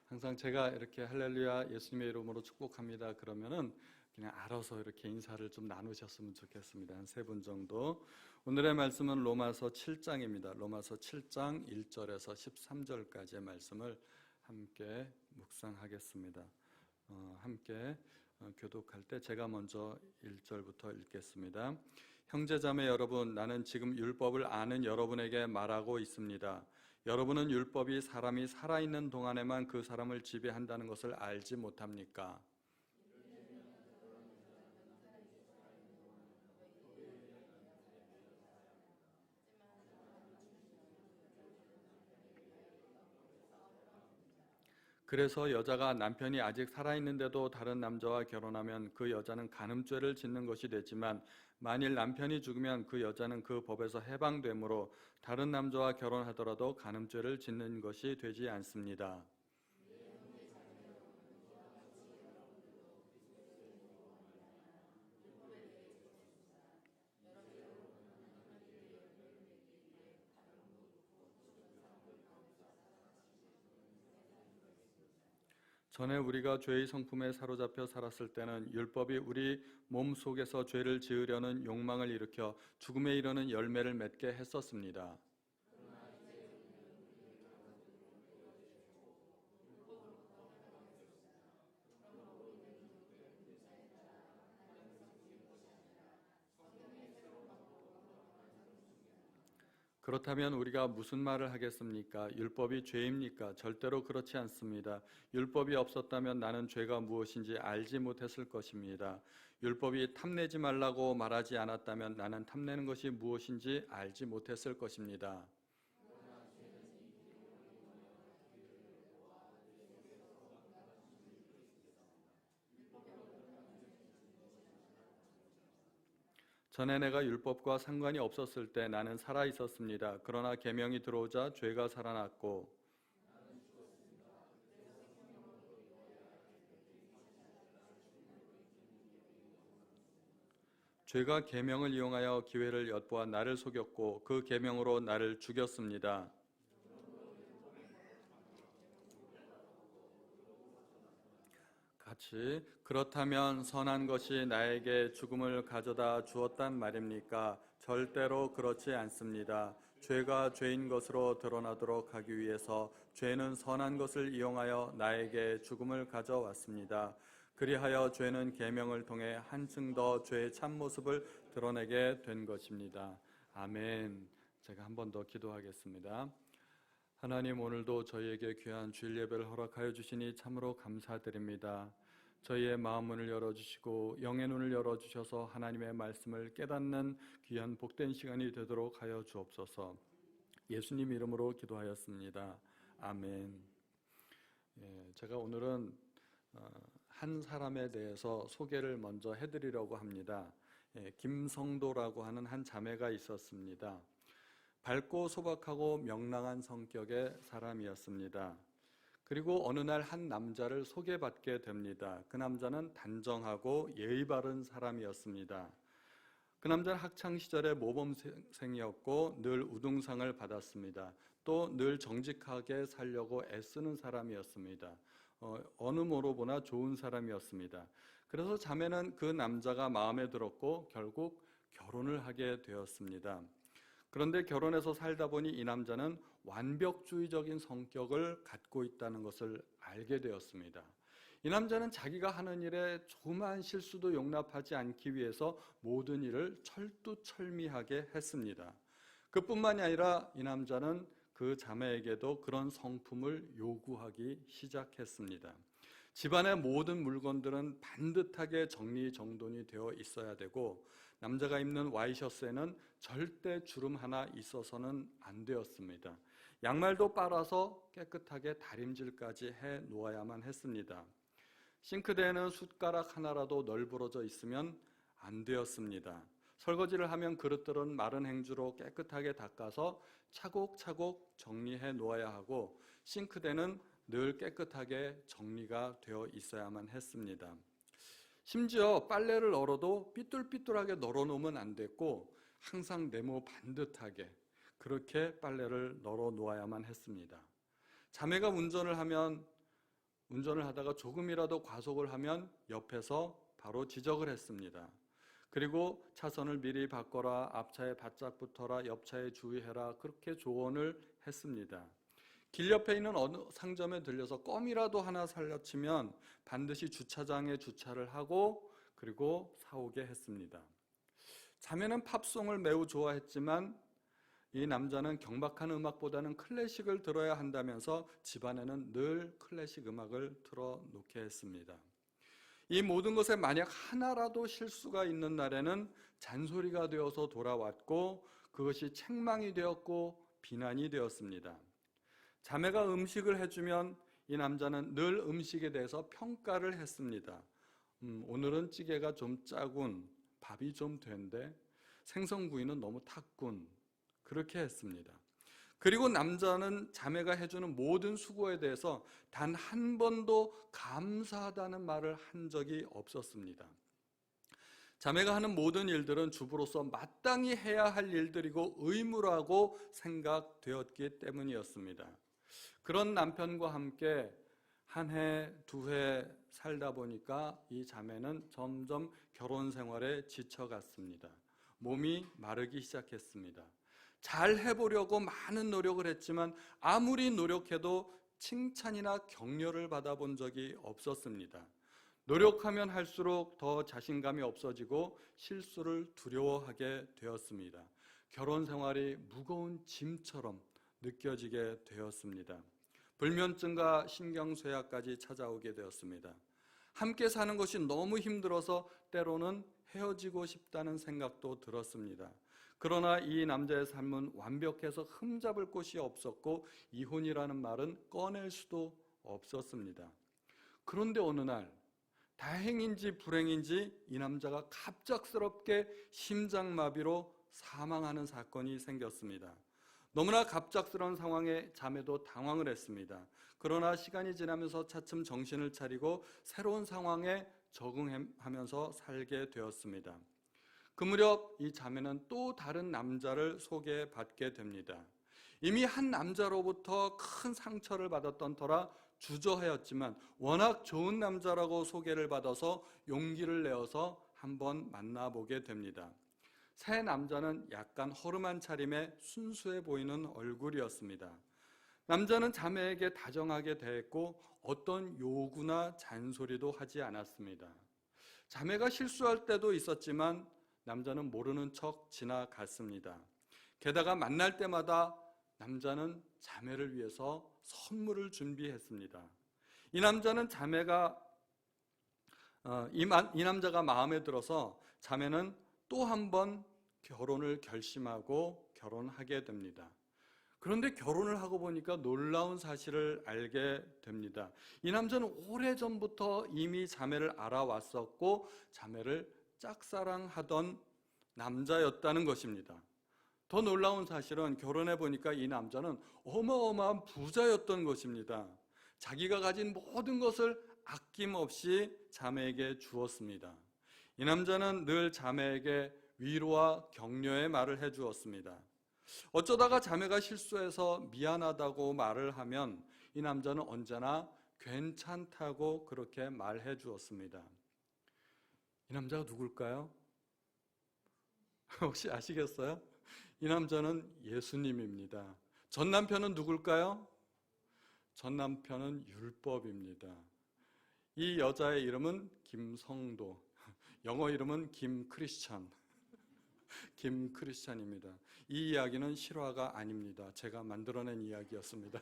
항상 제가 이렇게 할렐루야 예수님의 이름으로 축복합니다 그러면은 그냥 알아서 이렇게 인사를 좀 나누셨으면 좋겠습니다. 한 3분 정도. 오늘의 말씀은 로마서 7장입니다. 로마서 7장 1절에서 13절까지의 말씀을 함께 묵상하겠습니다. 함께 교독할 때 제가 먼저 1절부터 읽겠습니다. 형제자매 여러분, 나는 지금 율법을 아는 여러분에게 말하고 있습니다. 여러분은 율법이 사람이 살아있는 동안에만 그 사람을 지배한다는 것을 알지 못합니까? 그래서 여자가 남편이 아직 살아있는데도 다른 남자와 결혼하면 그 여자는 간음죄를 짓는 것이 되지만 만일 남편이 죽으면 그 여자는 그 법에서 해방되므로 다른 남자와 결혼하더라도 간음죄를 짓는 것이 되지 않습니다. 전에 우리가 죄의 성품에 사로잡혀 살았을 때는 율법이 우리 몸 속에서 죄를 지으려는 욕망을 일으켜 죽음에 이르는 열매를 맺게 했었습니다. 그렇다면 우리가 무슨 말을 하겠습니까? 율법이 죄입니까? 절대로 그렇지 않습니다. 율법이 없었다면 나는 죄가 무엇인지 알지 못했을 것입니다. 율법이 탐내지 말라고 말하지 않았다면 나는 탐내는 것이 무엇인지 알지 못했을 것입니다. 전에 내가 율법과 상관이 없었을 때 나는 살아 있었습니다. 그러나 계명이 들어오자 죄가 살아났고 죄가 계명을 이용하여 기회를 엿보아 나를 속였고 그 계명으로 나를 죽였습니다. 같이 그렇다면 선한 것이 나에게 죽음을 가져다 주었단 말입니까? 절대로 그렇지 않습니다. 죄가 죄인 것으로 드러나도록 하기 위해서 죄는 선한 것을 이용하여 나에게 죽음을 가져왔습니다. 그리하여 죄는 계명을 통해 한층 더 죄의 참모습을 드러내게 된 것입니다. 아멘. 제가 한 번 더 기도하겠습니다. 하나님, 오늘도 저희에게 귀한 주일 예배를 허락하여 주시니 참으로 감사드립니다. 저희의 마음 문을 열어주시고 영의 눈을 열어주셔서 하나님의 말씀을 깨닫는 귀한 복된 시간이 되도록 하여 주옵소서. 예수님 이름으로 기도하였습니다. 아멘. 제가 오늘은 한 사람에 대해서 소개를 먼저 해드리려고 합니다. 김성도라고 하는 한 자매가 있었습니다. 밝고 소박하고 명랑한 성격의 사람이었습니다. 그리고 어느 날 한 남자를 소개받게 됩니다. 그 남자는 단정하고 예의 바른 사람이었습니다. 그 남자는 학창시절에 모범생이었고 늘 우등상을 받았습니다. 또 늘 정직하게 살려고 애쓰는 사람이었습니다. 어느 모로 보나 좋은 사람이었습니다. 그래서 자매는 그 남자가 마음에 들었고 결국 결혼을 하게 되었습니다. 그런데 결혼해서 살다 보니 이 남자는 완벽주의적인 성격을 갖고 있다는 것을 알게 되었습니다. 이 남자는 자기가 하는 일에 조그마한 실수도 용납하지 않기 위해서 모든 일을 철두철미하게 했습니다. 그뿐만이 아니라 이 남자는 그 자매에게도 그런 성품을 요구하기 시작했습니다. 집안의 모든 물건들은 반듯하게 정리정돈이 되어 있어야 되고 남자가 입는 와이셔츠에는 절대 주름 하나 있어서는 안 되었습니다. 양말도 빨아서 깨끗하게 다림질까지 해 놓아야만 했습니다. 싱크대에는 숟가락 하나라도 널브러져 있으면 안 되었습니다. 설거지를 하면 그릇들은 마른 행주로 깨끗하게 닦아서 차곡차곡 정리해 놓아야 하고 싱크대는 늘 깨끗하게 정리가 되어 있어야만 했습니다. 심지어 빨래를 널어도 삐뚤삐뚤하게 널어놓으면 안 됐고 항상 네모 반듯하게 그렇게 빨래를 널어 놓아야만 했습니다. 자매가 운전을 하면 운전을 하다가 조금이라도 과속을 하면 옆에서 바로 지적을 했습니다. 그리고 차선을 미리 바꿔라, 앞차에 바짝 붙어라, 옆차에 주의해라, 그렇게 조언을 했습니다. 길 옆에 있는 어느 상점에 들려서 껌이라도 하나 살려 치면 반드시 주차장에 주차를 하고 그리고 사오게 했습니다. 자매는 팝송을 매우 좋아했지만 이 남자는 경박한 음악보다는 클래식을 들어야 한다면서 집안에는 늘 클래식 음악을 틀어놓게 했습니다. 이 모든 것에 만약 하나라도 실수가 있는 날에는 잔소리가 되어서 돌아왔고 그것이 책망이 되었고 비난이 되었습니다. 자매가 음식을 해주면 이 남자는 늘 음식에 대해서 평가를 했습니다. 오늘은 찌개가 좀 짜군, 밥이 좀 된데 생선구이는 너무 탔군, 그렇게 했습니다. 그리고 남자는 자매가 해주는 모든 수고에 대해서 단 한 번도 감사하다는 말을 한 적이 없었습니다. 자매가 하는 모든 일들은 주부로서 마땅히 해야 할 일들이고 의무라고 생각되었기 때문이었습니다. 그런 남편과 함께 한 해, 두 해 살다 보니까 이 자매는 점점 결혼 생활에 지쳐갔습니다. 몸이 마르기 시작했습니다. 잘 해보려고 많은 노력을 했지만 아무리 노력해도 칭찬이나 격려를 받아본 적이 없었습니다. 노력하면 할수록 더 자신감이 없어지고 실수를 두려워하게 되었습니다. 결혼 생활이 무거운 짐처럼 느껴지게 되었습니다. 불면증과 신경쇠약까지 찾아오게 되었습니다. 함께 사는 것이 너무 힘들어서 때로는 헤어지고 싶다는 생각도 들었습니다. 그러나 이 남자의 삶은 완벽해서 흠잡을 곳이 없었고 이혼이라는 말은 꺼낼 수도 없었습니다. 그런데 어느 날 다행인지 불행인지 이 남자가 갑작스럽게 심장마비로 사망하는 사건이 생겼습니다. 너무나 갑작스러운 상황에 자매도 당황을 했습니다. 그러나 시간이 지나면서 차츰 정신을 차리고 새로운 상황에 적응하면서 살게 되었습니다. 그 무렵 이 자매는 또 다른 남자를 소개받게 됩니다. 이미 한 남자로부터 큰 상처를 받았던 터라 주저하였지만 워낙 좋은 남자라고 소개를 받아서 용기를 내어서 한번 만나보게 됩니다. 새 남자는 약간 허름한 차림에 순수해 보이는 얼굴이었습니다. 남자는 자매에게 다정하게 대했고 어떤 요구나 잔소리도 하지 않았습니다. 자매가 실수할 때도 있었지만 남자는 모르는 척 지나갔습니다. 게다가 만날 때마다 남자는 자매를 위해서 선물을 준비했습니다. 이 남자는 이 남자가 마음에 들어서 자매는 또 한 번 결혼을 결심하고 결혼하게 됩니다. 그런데 결혼을 하고 보니까 놀라운 사실을 알게 됩니다. 이 남자는 오래전부터 이미 자매를 알아왔었고 자매를 짝사랑하던 남자였다는 것입니다. 더 놀라운 사실은 결혼해 보니까 이 남자는 어마어마한 부자였던 것입니다. 자기가 가진 모든 것을 아낌없이 자매에게 주었습니다. 이 남자는 늘 자매에게 위로와 격려의 말을 해주었습니다. 어쩌다가 자매가 실수해서 미안하다고 말을 하면 이 남자는 언제나 괜찮다고 그렇게 말해 주었습니다. 이 남자가 누굴까요? 혹시 아시겠어요? 이 남자는 예수님입니다. 전 남편은 누굴까요? 전 남편은 율법입니다. 이 여자의 이름은 김성도, 영어 이름은 김크리스찬, 김크리스찬입니다. 이 이야기는 실화가 아닙니다. 제가 만들어낸 이야기였습니다.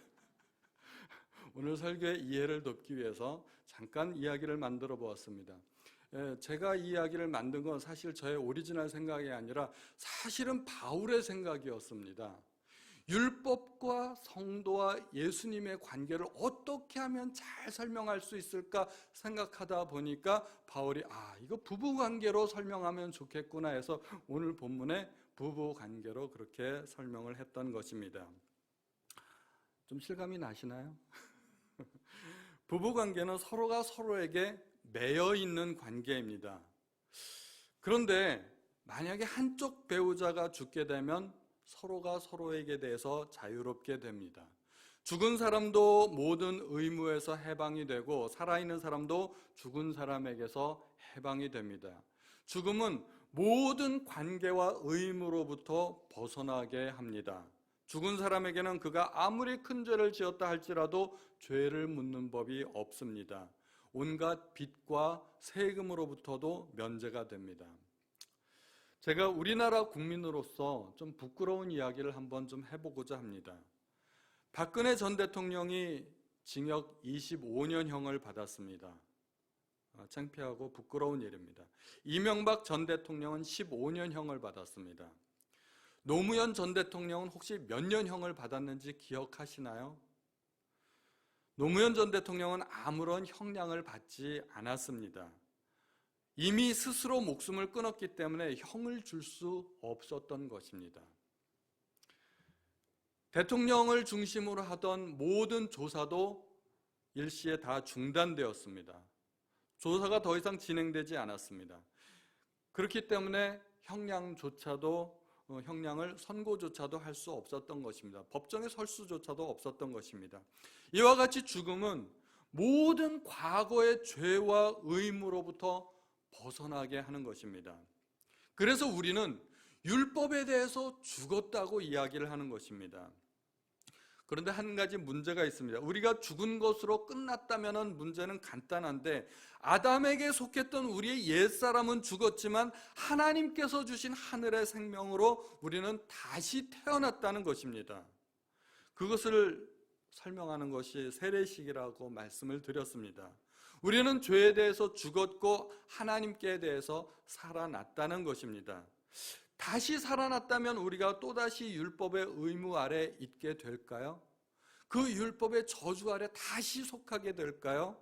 오늘 설교의 이해를 돕기 위해서 잠깐 이야기를 만들어 보았습니다. 제가 이 이야기를 만든 건 사실 저의 오리지널 생각이 아니라 사실은 바울의 생각이었습니다. 율법과 성도와 예수님의 관계를 어떻게 하면 잘 설명할 수 있을까 생각하다 보니까 바울이 이거 부부관계로 설명하면 좋겠구나 해서 오늘 본문에 부부관계로 그렇게 설명을 했던 것입니다. 좀 실감이 나시나요? 부부관계는 서로가 서로에게 매여 있는 관계입니다. 그런데 만약에 한쪽 배우자가 죽게 되면 서로가 서로에게 대해서 자유롭게 됩니다. 죽은 사람도 모든 의무에서 해방이 되고 살아있는 사람도 죽은 사람에게서 해방이 됩니다. 죽음은 모든 관계와 의무로부터 벗어나게 합니다. 죽은 사람에게는 그가 아무리 큰 죄를 지었다 할지라도 죄를 묻는 법이 없습니다. 온갖 빚과 세금으로부터도 면제가 됩니다. 제가 우리나라 국민으로서 좀 부끄러운 이야기를 한번 좀 해보고자 합니다. 박근혜 전 대통령이 징역 25년형을 받았습니다. 창피하고 부끄러운 일입니다. 이명박 전 대통령은 15년형을 받았습니다. 노무현 전 대통령은 혹시 몇 년형을 받았는지 기억하시나요? 노무현 전 대통령은 아무런 형량을 받지 않았습니다. 이미 스스로 목숨을 끊었기 때문에 형을 줄 수 없었던 것입니다. 대통령을 중심으로 하던 모든 조사도 일시에 다 중단되었습니다. 조사가 더 이상 진행되지 않았습니다. 그렇기 때문에 형량을 선고조차도 할 수 없었던 것입니다. 법정에 설 수조차도 없었던 것입니다. 이와 같이 죽음은 모든 과거의 죄와 의무로부터 벗어나게 하는 것입니다. 그래서 우리는 율법에 대해서 죽었다고 이야기를 하는 것입니다. 그런데 한 가지 문제가 있습니다. 우리가 죽은 것으로 끝났다면 문제는 간단한데, 아담에게 속했던 우리의 옛사람은 죽었지만 하나님께서 주신 하늘의 생명으로 우리는 다시 태어났다는 것입니다. 그것을 설명하는 것이 세례식이라고 말씀을 드렸습니다. 우리는 죄에 대해서 죽었고 하나님께 대해서 살아났다는 것입니다. 다시 살아났다면 우리가 또다시 율법의 의무 아래 있게 될까요? 그 율법의 저주 아래 다시 속하게 될까요?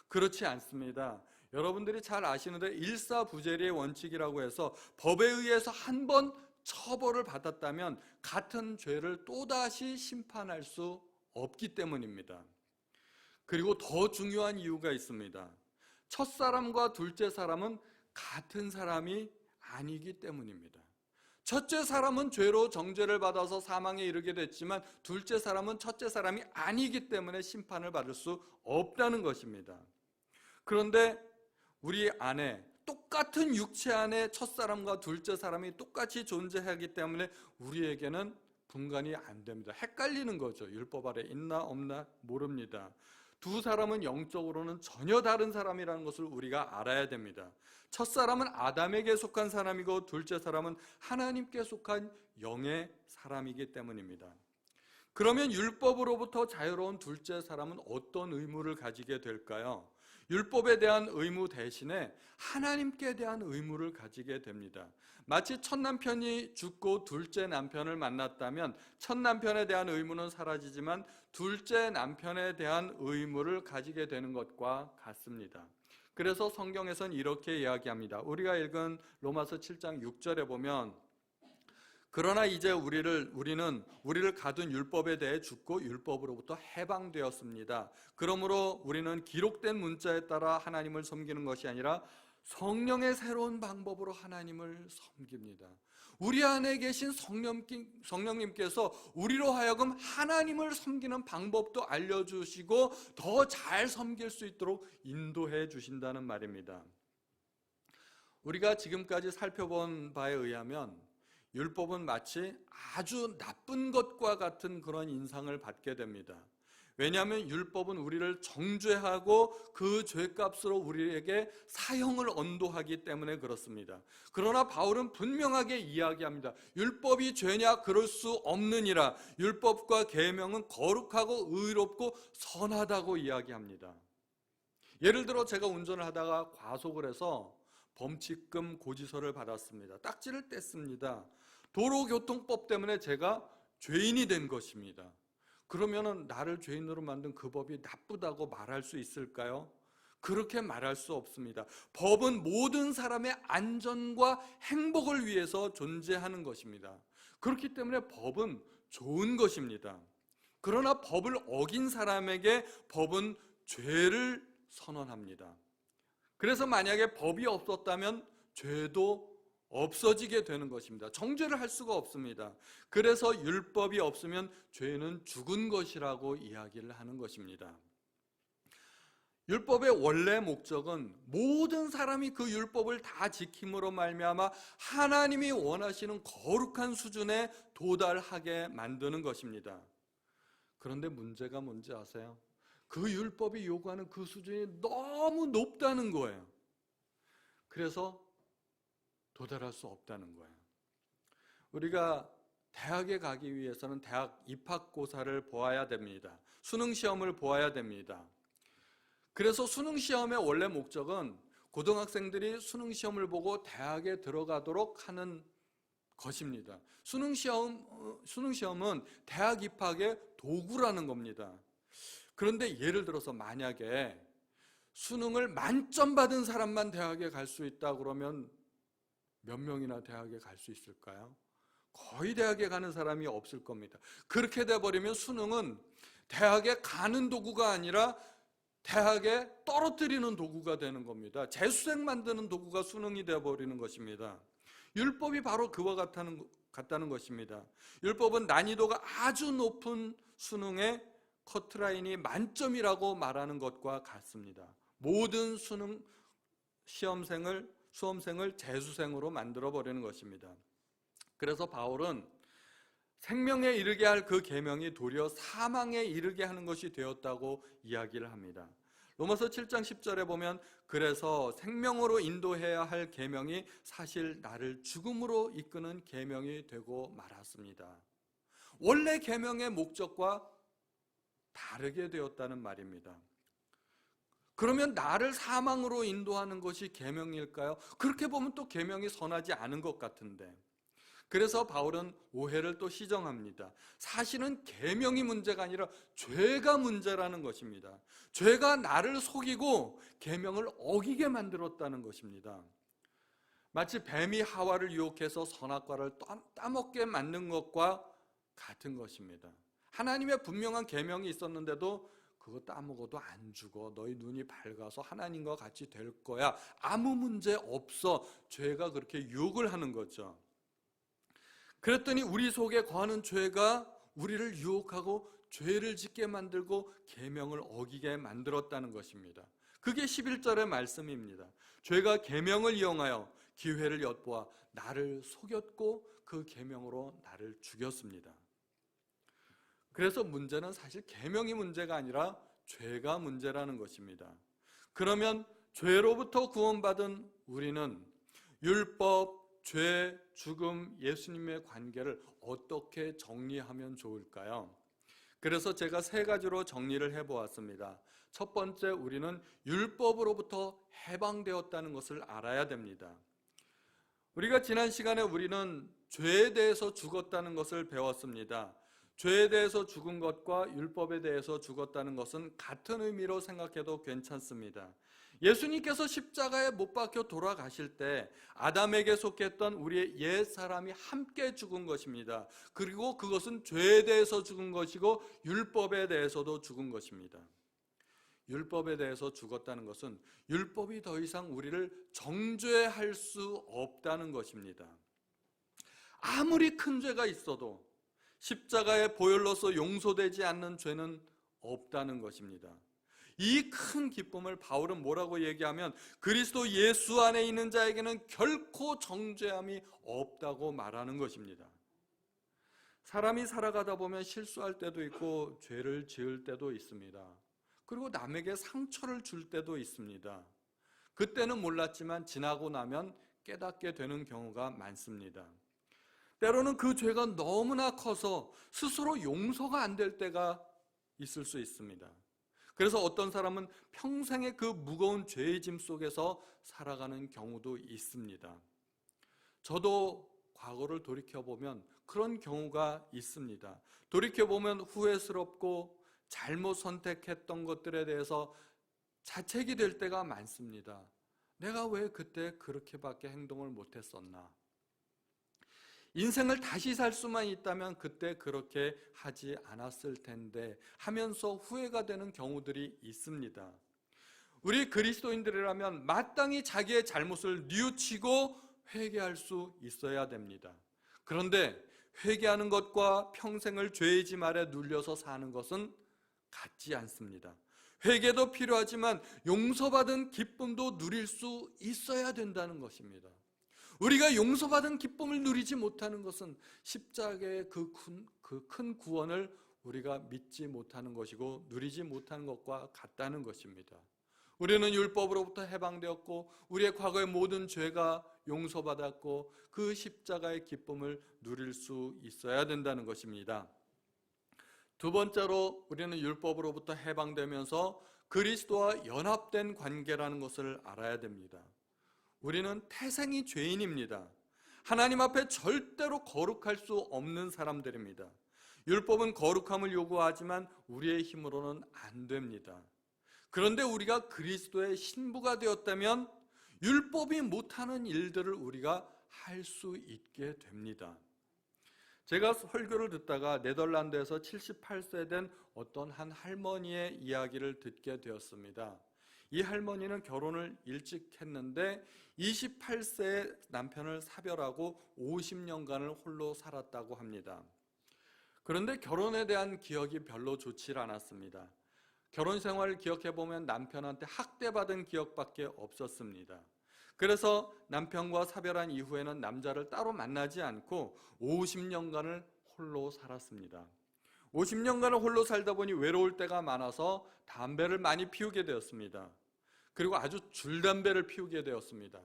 그렇지 않습니다. 여러분들이 잘 아시는데 일사부재리의 원칙이라고 해서 법에 의해서 한 번 처벌을 받았다면 같은 죄를 또다시 심판할 수 없기 때문입니다. 그리고 더 중요한 이유가 있습니다. 첫사람과 둘째 사람은 같은 사람이 아니기 때문입니다. 첫째 사람은 죄로 정죄를 받아서 사망에 이르게 됐지만 둘째 사람은 첫째 사람이 아니기 때문에 심판을 받을 수 없다는 것입니다. 그런데 우리 안에 똑같은 육체 안에 첫사람과 둘째 사람이 똑같이 존재하기 때문에 우리에게는 분간이 안 됩니다. 헷갈리는 거죠. 율법 아래 있나 없나 모릅니다. 두 사람은 영적으로는 전혀 다른 사람이라는 것을 우리가 알아야 됩니다. 첫 사람은 아담에게 속한 사람이고 둘째 사람은 하나님께 속한 영의 사람이기 때문입니다. 그러면 율법으로부터 자유로운 둘째 사람은 어떤 의무를 가지게 될까요? 율법에 대한 의무 대신에 하나님께 대한 의무를 가지게 됩니다. 마치 첫 남편이 죽고 둘째 남편을 만났다면 첫 남편에 대한 의무는 사라지지만 둘째 남편에 대한 의무를 가지게 되는 것과 같습니다. 그래서 성경에서는 이렇게 이야기합니다. 우리가 읽은 로마서 7장 6절에 보면, 그러나 이제 우리는 우리를 가둔 율법에 대해 죽고 율법으로부터 해방되었습니다. 그러므로 우리는 기록된 문자에 따라 하나님을 섬기는 것이 아니라 성령의 새로운 방법으로 하나님을 섬깁니다. 우리 안에 계신 성령님께서 우리로 하여금 하나님을 섬기는 방법도 알려주시고 더 잘 섬길 수 있도록 인도해 주신다는 말입니다. 우리가 지금까지 살펴본 바에 의하면 율법은 마치 아주 나쁜 것과 같은 그런 인상을 받게 됩니다. 왜냐하면 율법은 우리를 정죄하고 그 죄값으로 우리에게 사형을 언도하기 때문에 그렇습니다. 그러나 바울은 분명하게 이야기합니다. 율법이 죄냐? 그럴 수 없느니라. 율법과 계명은 거룩하고 의롭고 선하다고 이야기합니다. 예를 들어 제가 운전을 하다가 과속을 해서 범칙금 고지서를 받았습니다. 딱지를 뗐습니다. 도로교통법 때문에 제가 죄인이 된 것입니다. 그러면은 나를 죄인으로 만든 그 법이 나쁘다고 말할 수 있을까요? 그렇게 말할 수 없습니다. 법은 모든 사람의 안전과 행복을 위해서 존재하는 것입니다. 그렇기 때문에 법은 좋은 것입니다. 그러나 법을 어긴 사람에게 법은 죄를 선언합니다. 그래서 만약에 법이 없었다면 죄도 없어지게 되는 것입니다. 정죄를 할 수가 없습니다. 그래서 율법이 없으면 죄는 죽은 것이라고 이야기를 하는 것입니다. 율법의 원래 목적은 모든 사람이 그 율법을 다 지킴으로 말미암아 하나님이 원하시는 거룩한 수준에 도달하게 만드는 것입니다. 그런데 문제가 뭔지 아세요? 그 율법이 요구하는 그 수준이 너무 높다는 거예요. 그래서 도달할 수 없다는 거예요. 우리가 대학에 가기 위해서는 대학 입학고사를 보아야 됩니다. 수능시험을 보아야 됩니다. 그래서 수능시험의 원래 목적은 고등학생들이 수능시험을 보고 대학에 들어가도록 하는 것입니다. 수능시험은 대학 입학의 도구라는 겁니다. 그런데 예를 들어서 만약에 수능을 만점 받은 사람만 대학에 갈 수 있다 그러면 몇 명이나 대학에 갈 수 있을까요? 거의 대학에 가는 사람이 없을 겁니다. 그렇게 돼버리면 수능은 대학에 가는 도구가 아니라 대학에 떨어뜨리는 도구가 되는 겁니다. 재수생 만드는 도구가 수능이 되어버리는 것입니다. 율법이 바로 그와 같다는 것입니다. 율법은 난이도가 아주 높은 수능의 커트라인이 만점이라고 말하는 것과 같습니다. 모든 수능 수험생을 재수생으로 만들어버리는 것입니다. 그래서 바울은 생명에 이르게 할 그 계명이 도리어 사망에 이르게 하는 것이 되었다고 이야기를 합니다. 로마서 7장 10절에 보면 그래서 생명으로 인도해야 할 계명이 사실 나를 죽음으로 이끄는 계명이 되고 말았습니다. 원래 계명의 목적과 다르게 되었다는 말입니다. 그러면 나를 사망으로 인도하는 것이 계명일까요? 그렇게 보면 또 계명이 선하지 않은 것 같은데. 그래서 바울은 오해를 또 시정합니다. 사실은 계명이 문제가 아니라 죄가 문제라는 것입니다. 죄가 나를 속이고 계명을 어기게 만들었다는 것입니다. 마치 뱀이 하와를 유혹해서 선악과를 따먹게 만든 것과 같은 것입니다. 하나님의 분명한 계명이 있었는데도 그거 따먹어도 안 죽어. 너희 눈이 밝아서 하나님과 같이 될 거야. 아무 문제 없어. 죄가 그렇게 유혹을 하는 거죠. 그랬더니 우리 속에 거하는 죄가 우리를 유혹하고 죄를 짓게 만들고 계명을 어기게 만들었다는 것입니다. 그게 11절의 말씀입니다. 죄가 계명을 이용하여 기회를 엿보아 나를 속였고 그 계명으로 나를 죽였습니다. 그래서 문제는 사실 계명이 문제가 아니라 죄가 문제라는 것입니다. 그러면 죄로부터 구원받은 우리는 율법, 죄, 죽음, 예수님의 관계를 어떻게 정리하면 좋을까요? 그래서 제가 3가지로 정리를 해보았습니다. 첫 번째, 우리는 율법으로부터 해방되었다는 것을 알아야 됩니다. 우리가 지난 시간에 우리는 죄에 대해서 죽었다는 것을 배웠습니다. 죄에 대해서 죽은 것과 율법에 대해서 죽었다는 것은 같은 의미로 생각해도 괜찮습니다. 예수님께서 십자가에 못 박혀 돌아가실 때 아담에게 속했던 우리의 옛 사람이 함께 죽은 것입니다. 그리고 그것은 죄에 대해서 죽은 것이고 율법에 대해서도 죽은 것입니다. 율법에 대해서 죽었다는 것은 율법이 더 이상 우리를 정죄할 수 없다는 것입니다. 아무리 큰 죄가 있어도 십자가의 보혈로서 용서되지 않는 죄는 없다는 것입니다. 이 큰 기쁨을 바울은 뭐라고 얘기하면 그리스도 예수 안에 있는 자에게는 결코 정죄함이 없다고 말하는 것입니다. 사람이 살아가다 보면 실수할 때도 있고 죄를 지을 때도 있습니다. 그리고 남에게 상처를 줄 때도 있습니다. 그때는 몰랐지만 지나고 나면 깨닫게 되는 경우가 많습니다. 때로는 그 죄가 너무나 커서 스스로 용서가 안 될 때가 있을 수 있습니다. 그래서 어떤 사람은 평생의 그 무거운 죄의 짐 속에서 살아가는 경우도 있습니다. 저도 과거를 돌이켜보면 그런 경우가 있습니다. 돌이켜보면 후회스럽고 잘못 선택했던 것들에 대해서 자책이 될 때가 많습니다. 내가 왜 그때 그렇게밖에 행동을 못했었나? 인생을 다시 살 수만 있다면 그때 그렇게 하지 않았을 텐데 하면서 후회가 되는 경우들이 있습니다. 우리 그리스도인들이라면 마땅히 자기의 잘못을 뉘우치고 회개할 수 있어야 됩니다. 그런데 회개하는 것과 평생을 죄의 짐 아래 눌려서 사는 것은 같지 않습니다. 회개도 필요하지만 용서받은 기쁨도 누릴 수 있어야 된다는 것입니다. 우리가 용서받은 기쁨을 누리지 못하는 것은 십자가의 그 큰 구원을 우리가 믿지 못하는 것이고 누리지 못하는 것과 같다는 것입니다. 우리는 율법으로부터 해방되었고 우리의 과거의 모든 죄가 용서받았고 그 십자가의 기쁨을 누릴 수 있어야 된다는 것입니다. 두 번째로 우리는 율법으로부터 해방되면서 그리스도와 연합된 관계라는 것을 알아야 됩니다. 우리는 태생이 죄인입니다. 하나님 앞에 절대로 거룩할 수 없는 사람들입니다. 율법은 거룩함을 요구하지만 우리의 힘으로는 안 됩니다. 그런데 우리가 그리스도의 신부가 되었다면 율법이 못하는 일들을 우리가 할 수 있게 됩니다. 제가 설교를 듣다가 네덜란드에서 78세 된 어떤 한 할머니의 이야기를 듣게 되었습니다. 이 할머니는 결혼을 일찍 했는데 28세에 남편을 사별하고 50년간을 홀로 살았다고 합니다. 그런데 결혼에 대한 기억이 별로 좋지 않았습니다. 결혼 생활을 기억해보면 남편한테 학대받은 기억밖에 없었습니다. 그래서 남편과 사별한 이후에는 남자를 따로 만나지 않고 50년간을 홀로 살았습니다. 50년간을 홀로 살다 보니 외로울 때가 많아서 담배를 많이 피우게 되었습니다. 그리고 아주 줄담배를 피우게 되었습니다.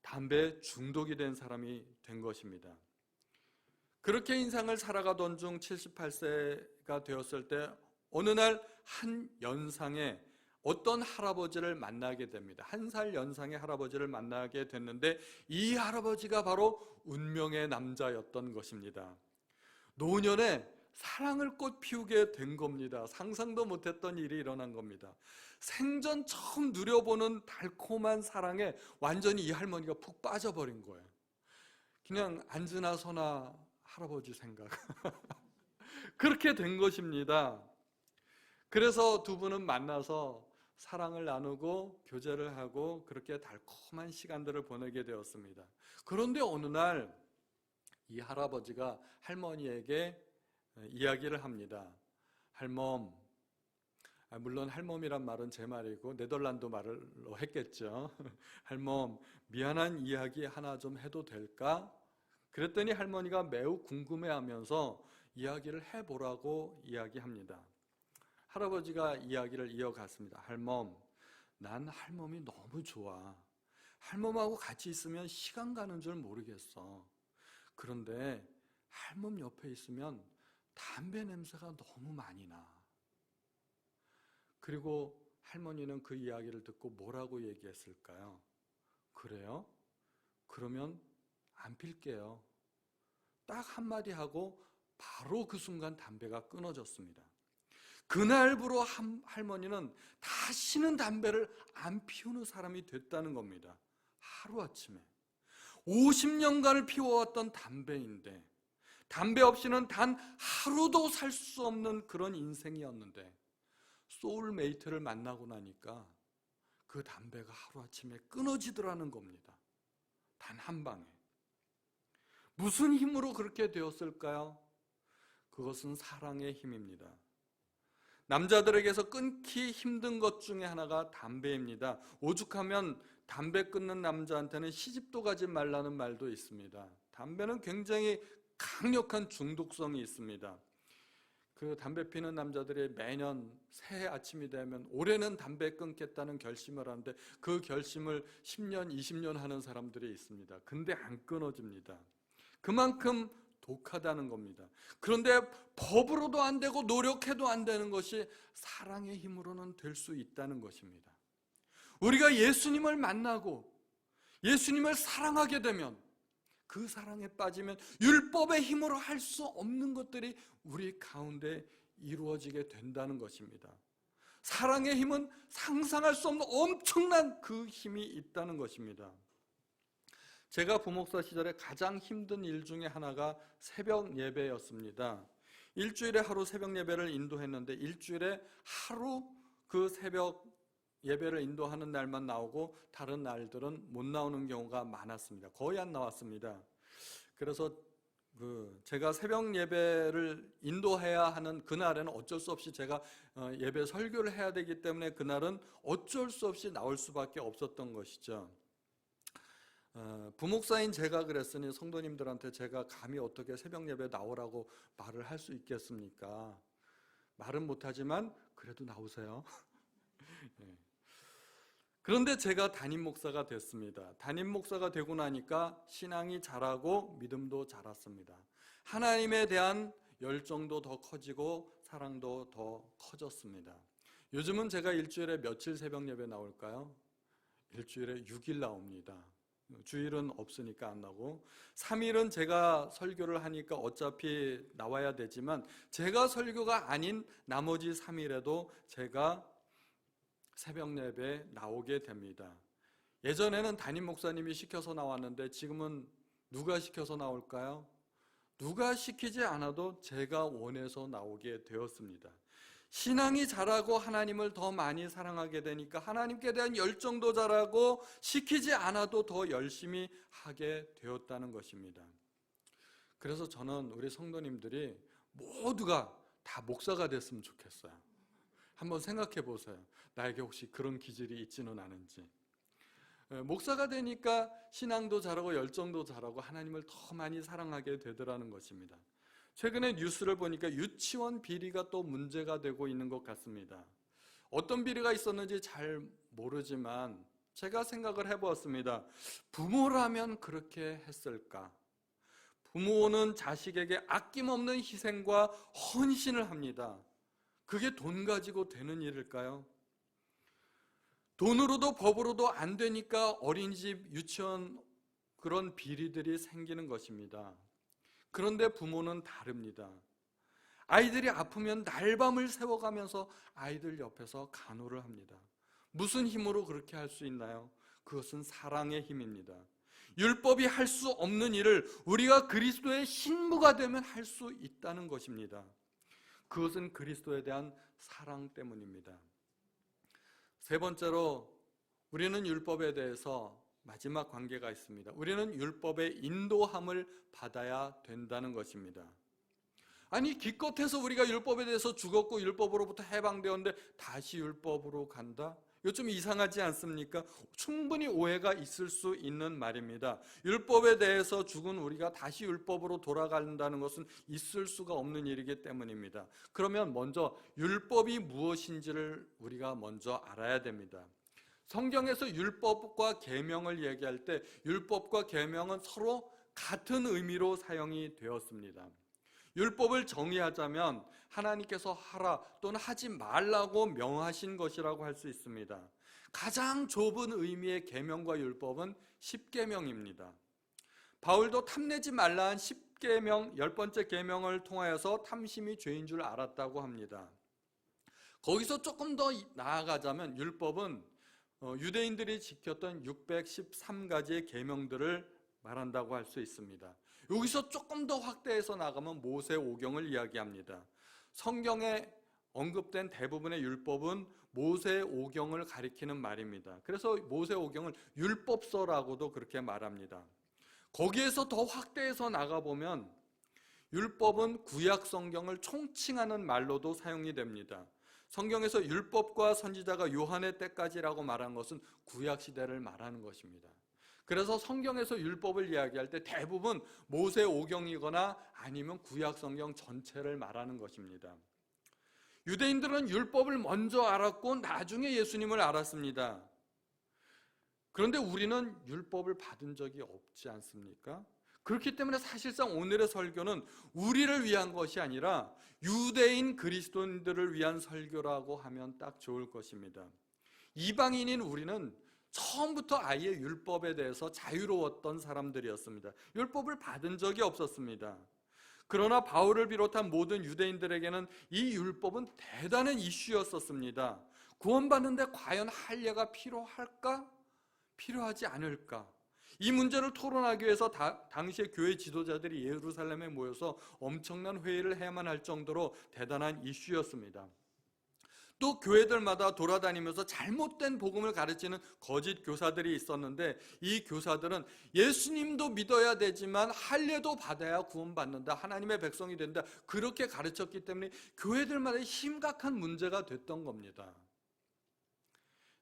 담배에 중독이 된 사람이 된 것입니다. 그렇게 인생을 살아가던 중 78세가 되었을 때 어느 날 한 연상에 어떤 할아버지를 만나게 됩니다. 1살 연상의 할아버지를 만나게 됐는데 이 할아버지가 바로 운명의 남자였던 것입니다. 노년에 사랑을 꽃 피우게 된 겁니다. 상상도 못했던 일이 일어난 겁니다. 생전 처음 누려보는 달콤한 사랑에 완전히 이 할머니가 푹 빠져버린 거예요. 그냥 앉으나 서나 할아버지 생각. 그렇게 된 것입니다. 그래서 두 분은 만나서 사랑을 나누고 교제를 하고 그렇게 달콤한 시간들을 보내게 되었습니다. 그런데 어느 날 이 할아버지가 할머니에게 이야기를 합니다. 할멈, 물론 할멈이란 말은 제 말이고 네덜란드 말로 했겠죠. 할멈, 미안한 이야기 하나 좀 해도 될까? 그랬더니 할머니가 매우 궁금해하면서 이야기를 해보라고 이야기합니다. 할아버지가 이야기를 이어갔습니다. 할멈, 난 할멈이 너무 좋아. 할멈하고 같이 있으면 시간 가는 줄 모르겠어. 그런데 할멈 옆에 있으면 담배 냄새가 너무 많이 나. 그리고 할머니는 그 이야기를 듣고 뭐라고 얘기했을까요? 그래요? 그러면 안 필게요. 딱 한마디 하고 바로 그 순간 담배가 끊어졌습니다. 그날부로 할머니는 다시는 담배를 안 피우는 사람이 됐다는 겁니다. 하루아침에 50년간을 피워왔던 담배인데 담배 없이는 단 하루도 살 수 없는 그런 인생이었는데 소울메이트를 만나고 나니까 그 담배가 하루아침에 끊어지더라는 겁니다. 단 한 방에. 무슨 힘으로 그렇게 되었을까요? 그것은 사랑의 힘입니다. 남자들에게서 끊기 힘든 것 중에 하나가 담배입니다. 오죽하면 담배 끊는 남자한테는 시집도 가지 말라는 말도 있습니다. 담배는 굉장히 강력한 중독성이 있습니다. 그 담배 피는 남자들이 매년 새해 아침이 되면 올해는 담배 끊겠다는 결심을 하는데 그 결심을 10년, 20년 하는 사람들이 있습니다. 근데 안 끊어집니다. 그만큼 독하다는 겁니다. 그런데 법으로도 안 되고 노력해도 안 되는 것이 사랑의 힘으로는 될 수 있다는 것입니다. 우리가 예수님을 만나고 예수님을 사랑하게 되면 그 사랑에 빠지면 율법의 힘으로 할 수 없는 것들이 우리 가운데 이루어지게 된다는 것입니다. 사랑의 힘은 상상할 수 없는 엄청난 그 힘이 있다는 것입니다. 제가 부목사 시절에 가장 힘든 일 중에 하나가 새벽 예배였습니다. 일주일에 하루 새벽 예배를 인도했는데 일주일에 하루 그 새벽 예배를 인도하는 날만 나오고 다른 날들은 못 나오는 경우가 많았습니다. 거의 안 나왔습니다. 그래서 제가 새벽 예배를 인도해야 하는 그날에는 어쩔 수 없이 제가 예배 설교를 해야 되기 때문에 그날은 어쩔 수 없이 나올 수밖에 없었던 것이죠. 부목사인 제가 그랬으니 성도님들한테 제가 감히 어떻게 새벽 예배 나오라고 말을 할 수 있겠습니까? 말은 못하지만 그래도 나오세요. 네. 그런데 제가 담임 목사가 됐습니다. 담임 목사가 되고 나니까 신앙이 자라고 믿음도 자랐습니다. 하나님에 대한 열정도 더 커지고 사랑도 더 커졌습니다. 요즘은 제가 일주일에 며칠 새벽 예배 나올까요? 일주일에 6일 나옵니다. 주일은 없으니까 안 나고, 3일은 제가 설교를 하니까 어차피 나와야 되지만 제가 설교가 아닌 나머지 3일에도 제가 새벽 예배에 나오게 됩니다. 예전에는 담임 목사님이 시켜서 나왔는데 지금은 누가 시켜서 나올까요? 누가 시키지 않아도 제가 원해서 나오게 되었습니다. 신앙이 자라고 하나님을 더 많이 사랑하게 되니까 하나님께 대한 열정도 자라고 시키지 않아도 더 열심히 하게 되었다는 것입니다. 그래서 저는 우리 성도님들이 모두가 다 목사가 됐으면 좋겠어요. 한번 생각해 보세요. 나에게 혹시 그런 기질이 있지는 않은지. 목사가 되니까 신앙도 자라고 열정도 자라고 하나님을 더 많이 사랑하게 되더라는 것입니다. 최근에 뉴스를 보니까 유치원 비리가 또 문제가 되고 있는 것 같습니다. 어떤 비리가 있었는지 잘 모르지만 제가 생각을 해보았습니다. 부모라면 그렇게 했을까? 부모는 자식에게 아낌없는 희생과 헌신을 합니다. 그게 돈 가지고 되는 일일까요? 돈으로도 법으로도 안 되니까 어린이집, 유치원 그런 비리들이 생기는 것입니다. 그런데 부모는 다릅니다. 아이들이 아프면 날밤을 새워가면서 아이들 옆에서 간호를 합니다. 무슨 힘으로 그렇게 할 수 있나요? 그것은 사랑의 힘입니다. 율법이 할 수 없는 일을 우리가 그리스도의 신부가 되면 할 수 있다는 것입니다. 그것은 그리스도에 대한 사랑 때문입니다. 세 번째로 우리는 율법에 대해서 마지막 관계가 있습니다. 우리는 율법의 인도함을 받아야 된다는 것입니다. 아니 기껏해서 우리가 율법에 대해서 죽었고 율법으로부터 해방되었는데 다시 율법으로 간다? 이거 좀 이상하지 않습니까? 충분히 오해가 있을 수 있는 말입니다. 율법에 대해서 죽은 우리가 다시 율법으로 돌아간다는 것은 있을 수가 없는 일이기 때문입니다. 그러면 먼저 율법이 무엇인지를 우리가 먼저 알아야 됩니다. 성경에서 율법과 계명을 얘기할 때 율법과 계명은 서로 같은 의미로 사용이 되었습니다. 율법을 정의하자면 하나님께서 하라 또는 하지 말라고 명하신 것이라고 할 수 있습니다. 가장 좁은 의미의 계명과 율법은 10계명입니다. 바울도 탐내지 말라 한 10계명, 10번째 계명을 통하여서 탐심이 죄인 줄 알았다고 합니다. 거기서 조금 더 나아가자면 율법은 유대인들이 지켰던 613가지의 계명들을 말한다고 할 수 있습니다. 여기서 조금 더 확대해서 나가면 모세오경을 이야기합니다. 성경에 언급된 대부분의 율법은 모세오경을 가리키는 말입니다. 그래서 모세오경을 율법서라고도 그렇게 말합니다. 거기에서 더 확대해서 나가보면 율법은 구약 성경을 총칭하는 말로도 사용이 됩니다. 성경에서 율법과 선지자가 요한의 때까지라고 말한 것은 구약 시대를 말하는 것입니다. 그래서 성경에서 율법을 이야기할 때 대부분 모세오경이거나 아니면 구약 성경 전체를 말하는 것입니다. 유대인들은 율법을 먼저 알았고 나중에 예수님을 알았습니다. 그런데 우리는 율법을 받은 적이 없지 않습니까? 그렇기 때문에 사실상 오늘의 설교는 우리를 위한 것이 아니라 유대인 그리스도인들을 위한 설교라고 하면 딱 좋을 것입니다. 이방인인 우리는 처음부터 아예 율법에 대해서 자유로웠던 사람들이었습니다. 율법을 받은 적이 없었습니다. 그러나 바울을 비롯한 모든 유대인들에게는 이 율법은 대단한 이슈였었습니다. 구원받는데 과연 할례가 필요할까? 필요하지 않을까? 이 문제를 토론하기 위해서 당시의 교회 지도자들이 예루살렘에 모여서 엄청난 회의를 해야만 할 정도로 대단한 이슈였습니다. 또 교회들마다 돌아다니면서 잘못된 복음을 가르치는 거짓 교사들이 있었는데, 이 교사들은 예수님도 믿어야 되지만 할례도 받아야 구원받는다, 하나님의 백성이 된다, 그렇게 가르쳤기 때문에 교회들마다 심각한 문제가 됐던 겁니다.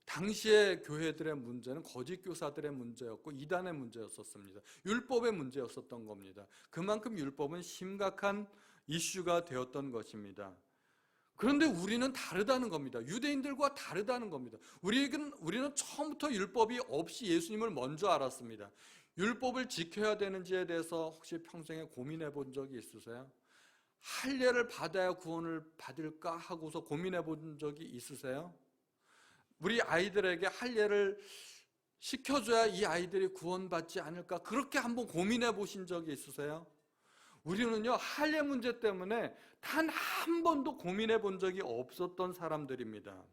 당시의 교회들의 문제는 거짓 교사들의 문제였고 이단의 문제였었습니다. 율법의 문제였었던 겁니다. 그만큼 율법은 심각한 이슈가 되었던 것입니다. 그런데 우리는 다르다는 겁니다. 유대인들과 다르다는 겁니다. 우리는 처음부터 율법이 없이 예수님을 먼저 알았습니다. 율법을 지켜야 되는지에 대해서 혹시 평생에 고민해 본 적이 있으세요? 할례를 받아야 구원을 받을까 하고서 고민해 본 적이 있으세요? 우리 아이들에게 할례를 시켜줘야 이 아이들이 구원받지 않을까, 그렇게 한번 고민해 보신 적이 있으세요? 우리는요, 할례 문제 때문에 단 한 번도 고민해 본 적이 없었던 사람들입니다.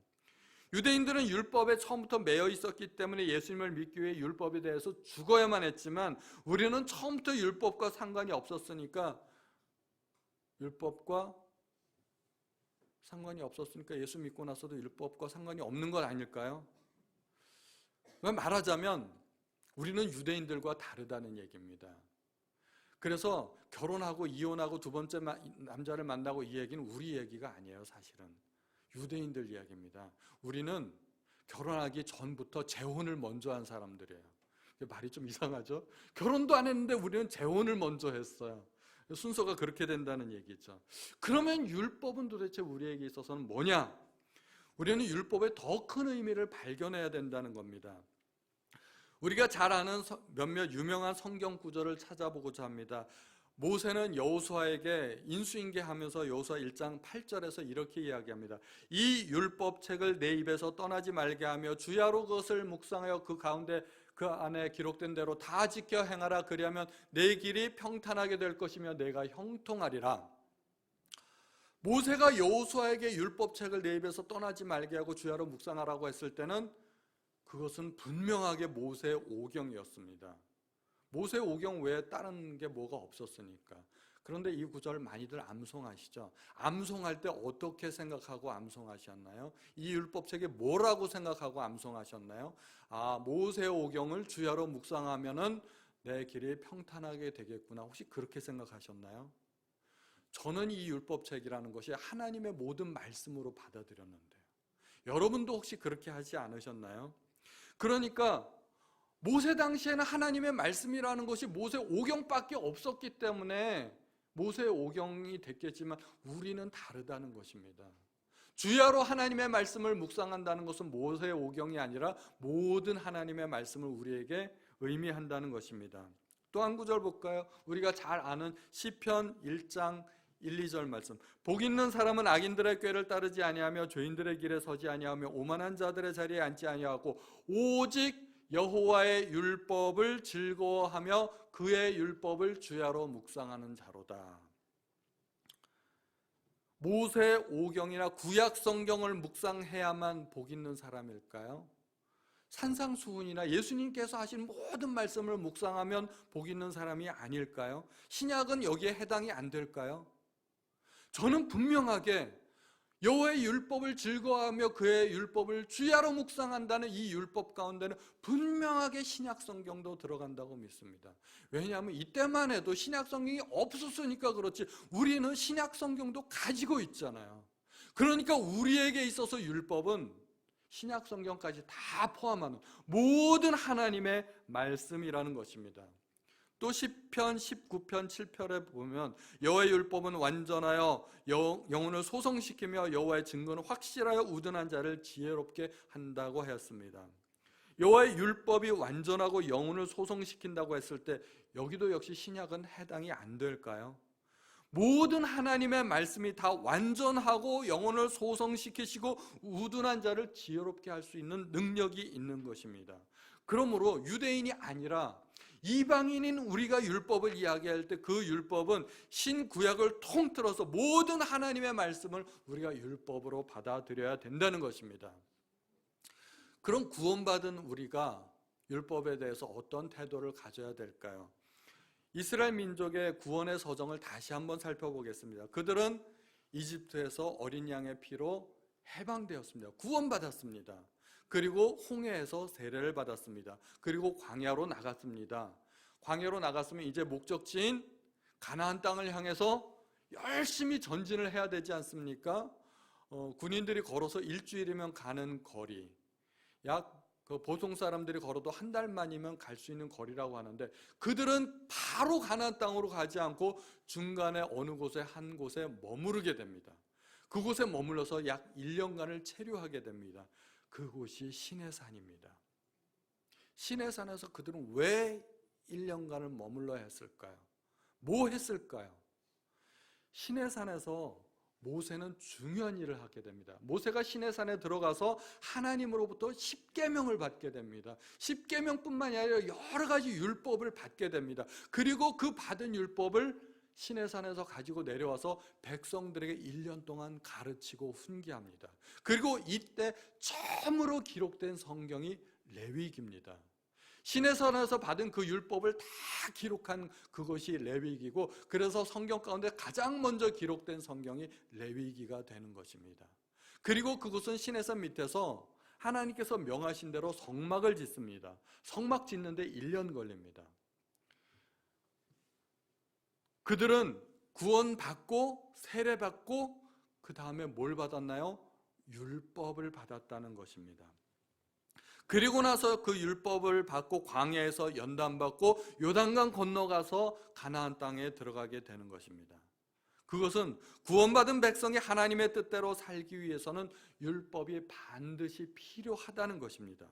유대인들은 율법에 처음부터 매여 있었기 때문에 예수님을 믿기 위해 율법에 대해서 죽어야만 했지만, 우리는 처음부터 율법과 상관이 없었으니까 예수 믿고 나서도 율법과 상관이 없는 것 아닐까요? 말하자면 우리는 유대인들과 다르다는 얘기입니다. 그래서 결혼하고 이혼하고 두 번째 남자를 만나고 이 얘기는 우리 얘기가 아니에요. 사실은 유대인들 이야기입니다. 우리는 결혼하기 전부터 재혼을 먼저 한 사람들이에요. 말이 좀 이상하죠? 결혼도 안 했는데 우리는 재혼을 먼저 했어요. 순서가 그렇게 된다는 얘기죠. 그러면 율법은 도대체 우리에게 있어서는 뭐냐? 우리는 율법의 더 큰 의미를 발견해야 된다는 겁니다. 우리가 잘 아는 몇몇 유명한 성경 구절을 찾아보고자 합니다. 모세는 여호수아에게 인수인계하면서 여호수아 1장 8절에서 이렇게 이야기합니다. 이 율법책을 내 입에서 떠나지 말게 하며 주야로 그것을 묵상하여 그 가운데 그 안에 기록된 대로 다 지켜 행하라. 그리하면 내 길이 평탄하게 될 것이며 내가 형통하리라. 모세가 여호수아에게 율법책을 내 입에서 떠나지 말게 하고 주야로 묵상하라고 했을 때는 그것은 분명하게 모세의 오경이었습니다. 모세의 오경 외에 다른 게 뭐가 없었으니까. 그런데 이 구절 많이들 암송하시죠? 암송할 때 어떻게 생각하고 암송하셨나요? 이 율법책에 뭐라고 생각하고 암송하셨나요? 모세의 오경을 주야로 묵상하면은 내 길이 평탄하게 되겠구나. 혹시 그렇게 생각하셨나요? 저는 이 율법책이라는 것이 하나님의 모든 말씀으로 받아들였는데요. 여러분도 혹시 그렇게 하지 않으셨나요? 그러니까 모세 당시에는 하나님의 말씀이라는 것이 모세 오경밖에 없었기 때문에 모세의 오경이 됐겠지만 우리는 다르다는 것입니다. 주야로 하나님의 말씀을 묵상한다는 것은 모세의 오경이 아니라 모든 하나님의 말씀을 우리에게 의미한다는 것입니다. 또 한 구절 볼까요? 우리가 잘 아는 시편 1장 1, 2절 말씀. 복 있는 사람은 악인들의 꾀를 따르지 아니하며 죄인들의 길에 서지 아니하며 오만한 자들의 자리에 앉지 아니하고 오직 여호와의 율법을 즐거워하며 그의 율법을 주야로 묵상하는 자로다. 모세 오경이나 구약 성경을 묵상해야만 복 있는 사람일까요? 산상수훈이나 예수님께서 하신 모든 말씀을 묵상하면 복 있는 사람이 아닐까요? 신약은 여기에 해당이 안 될까요? 저는 분명하게 여호와의 율법을 즐거워하며 그의 율법을 주야로 묵상한다는 이 율법 가운데는 분명하게 신약 성경도 들어간다고 믿습니다. 왜냐하면 이때만 해도 신약 성경이 없었으니까 그렇지 우리는 신약 성경도 가지고 있잖아요. 그러니까 우리에게 있어서 율법은 신약 성경까지 다 포함하는 모든 하나님의 말씀이라는 것입니다. 또 시편 19편 7편에 보면 여호와의 율법은 완전하여 영혼을 소성시키며 여호와의 증거는 확실하여 우둔한 자를 지혜롭게 한다고 하였습니다. 여호와의 율법이 완전하고 영혼을 소성시킨다고 했을 때 여기도 역시 신약은 해당이 안 될까요? 모든 하나님의 말씀이 다 완전하고 영혼을 소성시키시고 우둔한 자를 지혜롭게 할 수 있는 능력이 있는 것입니다. 그러므로 유대인이 아니라 이방인인 우리가 율법을 이야기할 때 그 율법은 신구약을 통틀어서 모든 하나님의 말씀을 우리가 율법으로 받아들여야 된다는 것입니다. 그럼 구원받은 우리가 율법에 대해서 어떤 태도를 가져야 될까요? 이스라엘 민족의 구원의 서정을 다시 한번 살펴보겠습니다. 그들은 이집트에서 어린 양의 피로 해방되었습니다. 구원받았습니다. 그리고 홍해에서 세례를 받았습니다. 그리고 광야로 나갔습니다. 광야로 나갔으면 이제 목적지인 가나안 땅을 향해서 열심히 전진을 해야 되지 않습니까? 군인들이 걸어서 일주일이면 가는 거리, 약 보통 사람들이 걸어도 한 달 만이면 갈 수 있는 거리라고 하는데, 그들은 바로 가나안 땅으로 가지 않고 중간에 어느 곳에 한 곳에 머무르게 됩니다. 그곳에 머물러서 약 1년간을 체류하게 됩니다. 그곳이 시내산입니다. 시내산에서 그들은 왜 1년간을 머물러야 했을까요? 뭐 했을까요? 시내산에서 모세는 중요한 일을 하게 됩니다. 모세가 시내산에 들어가서 하나님으로부터 10계명을 받게 됩니다. 10계명뿐만이 아니라 여러 가지 율법을 받게 됩니다. 그리고 그 받은 율법을 시내산에서 가지고 내려와서 백성들에게 1년 동안 가르치고 훈계합니다. 그리고 이때 처음으로 기록된 성경이 레위기입니다. 시내산에서 받은 그 율법을 다 기록한 그것이 레위기고, 그래서 성경 가운데 가장 먼저 기록된 성경이 레위기가 되는 것입니다. 그리고 그것은 시내산 밑에서 하나님께서 명하신 대로 성막을 짓습니다. 성막 짓는데 1년 걸립니다. 그들은 구원받고 세례받고 그 다음에 뭘 받았나요? 율법을 받았다는 것입니다. 그리고 나서 그 율법을 받고 광야에서 연단받고 요단강 건너가서 가나안 땅에 들어가게 되는 것입니다. 그것은 구원받은 백성이 하나님의 뜻대로 살기 위해서는 율법이 반드시 필요하다는 것입니다.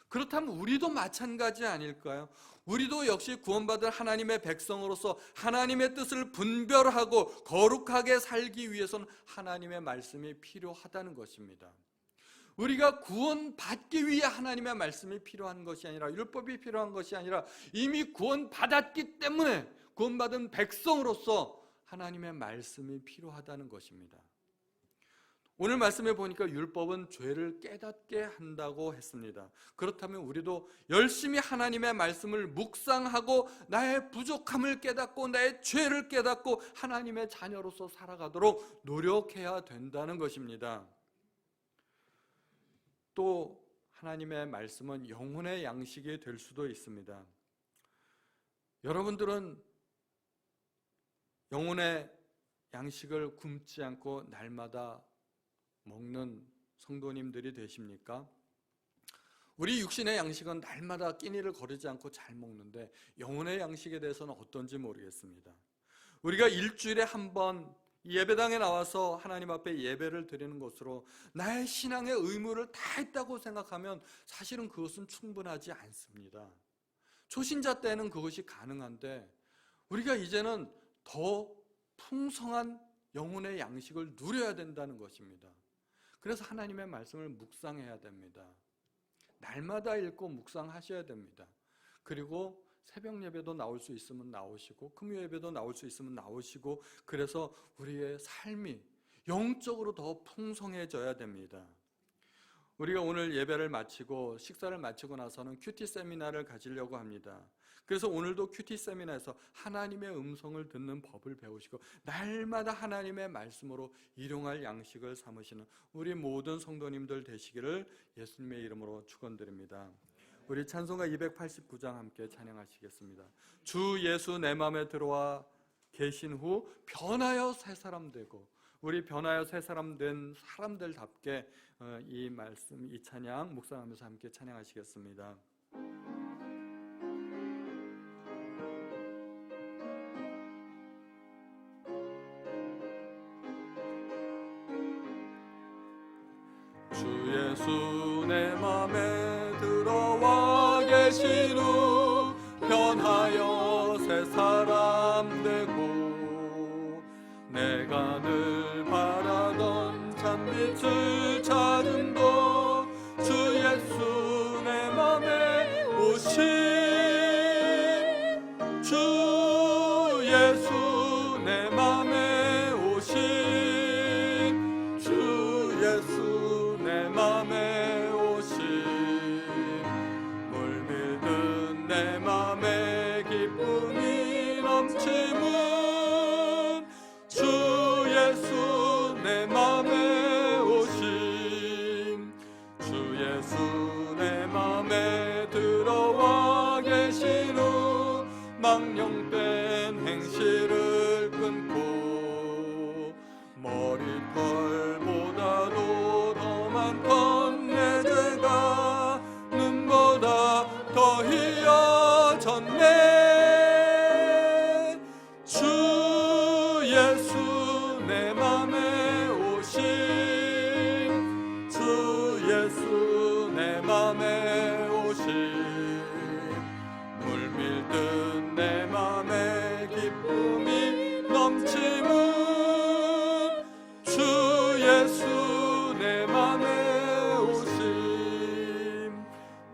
그렇다면 우리도 마찬가지 아닐까요? 우리도 역시 구원받은 하나님의 백성으로서 하나님의 뜻을 분별하고 거룩하게 살기 위해서는 하나님의 말씀이 필요하다는 것입니다. 우리가 구원받기 위해 하나님의 말씀이 필요한 것이 아니라, 율법이 필요한 것이 아니라, 이미 구원받았기 때문에 구원받은 백성으로서 하나님의 말씀이 필요하다는 것입니다. 오늘 말씀에 보니까 율법은 죄를 깨닫게 한다고 했습니다. 그렇다면 우리도 열심히 하나님의 말씀을 묵상하고 나의 부족함을 깨닫고 나의 죄를 깨닫고 하나님의 자녀로서 살아가도록 노력해야 된다는 것입니다. 또 하나님의 말씀은 영혼의 양식이 될 수도 있습니다. 여러분들은 영혼의 양식을 굶지 않고 날마다 먹는 성도님들이 되십니까? 우리 육신의 양식은 날마다 끼니를 거르지 않고 잘 먹는데, 영혼의 양식에 대해서는 어떤지 모르겠습니다. 우리가 일주일에 한 번 예배당에 나와서 하나님 앞에 예배를 드리는 것으로 나의 신앙의 의무를 다 했다고 생각하면 사실은 그것은 충분하지 않습니다. 초신자 때는 그것이 가능한데, 우리가 이제는 더 풍성한 영혼의 양식을 누려야 된다는 것입니다. 그래서 하나님의 말씀을 묵상해야 됩니다. 날마다 읽고 묵상하셔야 됩니다. 그리고 새벽 예배도 나올 수 있으면 나오시고, 금요 예배도 나올 수 있으면 나오시고, 그래서 우리의 삶이 영적으로 더 풍성해져야 됩니다. 우리가 오늘 예배를 마치고 식사를 마치고 나서는 큐티 세미나를 가지려고 합니다. 그래서 오늘도 큐티 세미나에서 하나님의 음성을 듣는 법을 배우시고 날마다 하나님의 말씀으로 일용할 양식을 삼으시는 우리 모든 성도님들 되시기를 예수님의 이름으로 축원드립니다. 우리 찬송가 289장 함께 찬양하시겠습니다. 주 예수 내 마음에 들어와 계신 후 변하여 새 사람 되고, 우리 변하여 새 사람 된 사람들답게 이 말씀, 이 찬양 묵상하면서 함께 찬양하시겠습니다. 주 예수 내 맘에 들어와 계신 후 변하여 새 사람 되고, 내가 늘 바라던 참빛을 찾은 곳, 주 예수 내 맘에 오신, 주 예수 내 맘에 오신, 주 예수 내 맘에 오신, 예수 내 맘에 들어와 계신 후 망령된 행실을 끊고 머리털보다도 더 많던 내 죄가 눈보다 더 희어졌네. 주 예수 내 맘에 오심, 주 예수 내 맘에 오심, 물밀듯 내 맘에 기쁨이 넘치는 주 예수 내 맘에 오심,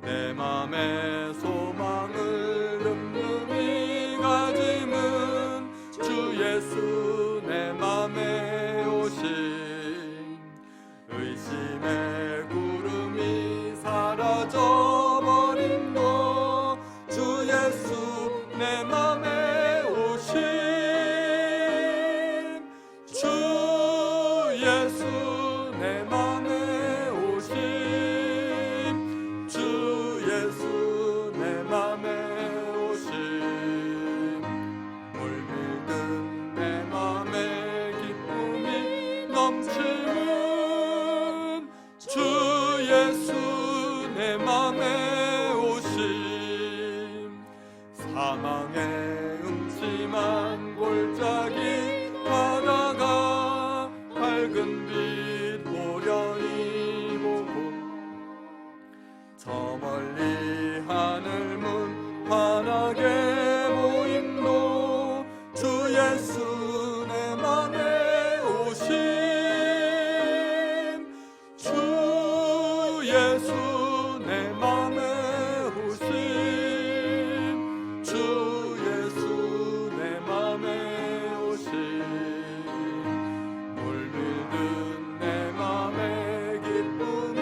내 맘에 소망을 늠름히 가짐은 주 예수 내 맘에 오심, 의심의 구름이 사라져버림도 주 예수 내 맘에 오심, 주 예수 내 맘에 오심, 주 예수 내 맘에 오심, 물밀듯 내 맘에 기쁨이 넘치는 주 예수 내 맘에 오심, 사망의 음침한 골짜기 가다가 밝은 빛 보려니 보고 저 멀리 하늘 문 환하게 보임도 주 예수 내 맘에 오심, 주 예수 내 맘에 오심, 주 예수 내 맘에 오심, 물밀듯 내 맘에 기쁨이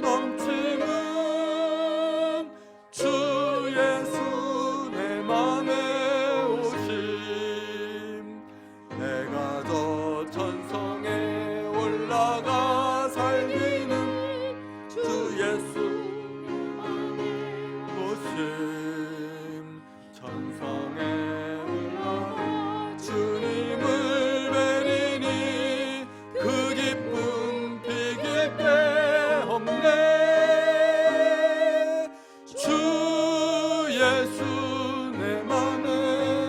넘치는 주 예수 내 맘에 오심, 내가 저 천성에 올라가 살기는 주 예수 오심, 천성에 올라가 주님을 뵈리니 그 기쁨 비길 데 없네. 주 예수 내 맘에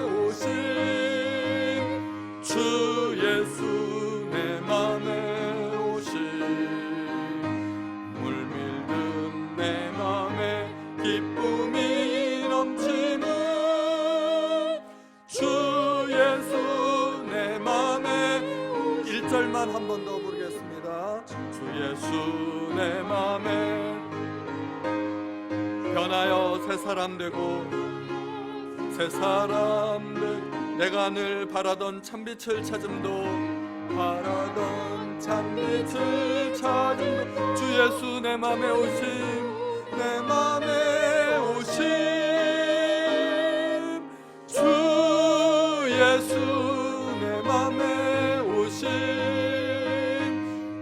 오심, 주 예수 내 맘에 오심, 물밀듯 내 맘에 기쁨이 넘치는 주 예수 내 맘에 1절만 한 번 더 부르겠습니다. 주 예수 내 맘에 변하여 새 사람 되고 새 사람 되고 내가 늘 바라던 참빛을 찾음도 바라던 참빛을 찾음도 주 예수 내 맘에 오심, 내 맘에 오심, 주 예수 내 맘에 오심,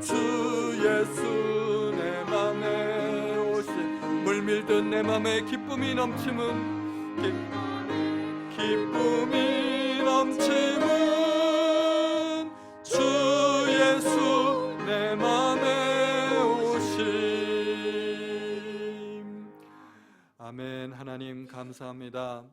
주 예수 내 맘에 오심, 물밀듯 내 맘에 기쁨이 넘치는 기쁨이 넘치는 주 예수 내 맘에 오심. 아멘. 하나님 감사합니다.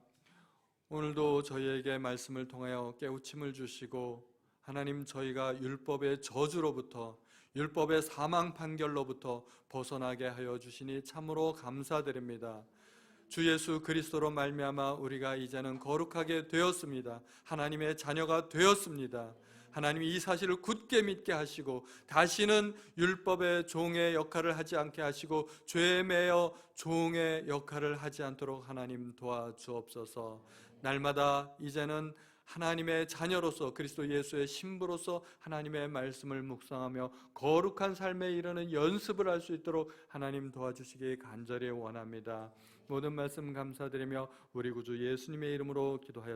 오늘도 저희에게 말씀을 통하여 깨우침을 주시고 하나님 저희가 율법의 저주로부터 율법의 사망 판결로부터 벗어나게 하여 주시니 참으로 감사드립니다. 주 예수 그리스도로 말미암아 우리가 이제는 거룩하게 되었습니다. 하나님의 자녀가 되었습니다. 하나님이 이 사실을 굳게 믿게 하시고 다시는 율법의 종의 역할을 하지 않게 하시고 죄에 매여 종의 역할을 하지 않도록 하나님 도와주옵소서. 날마다 이제는 하나님의 자녀로서 그리스도 예수의 신부로서 하나님의 말씀을 묵상하며 거룩한 삶에 이르는 연습을 할 수 있도록 하나님 도와주시기 간절히 원합니다. 모든 말씀 감사드리며 우리 구주 예수님의 이름으로 기도하였습니다.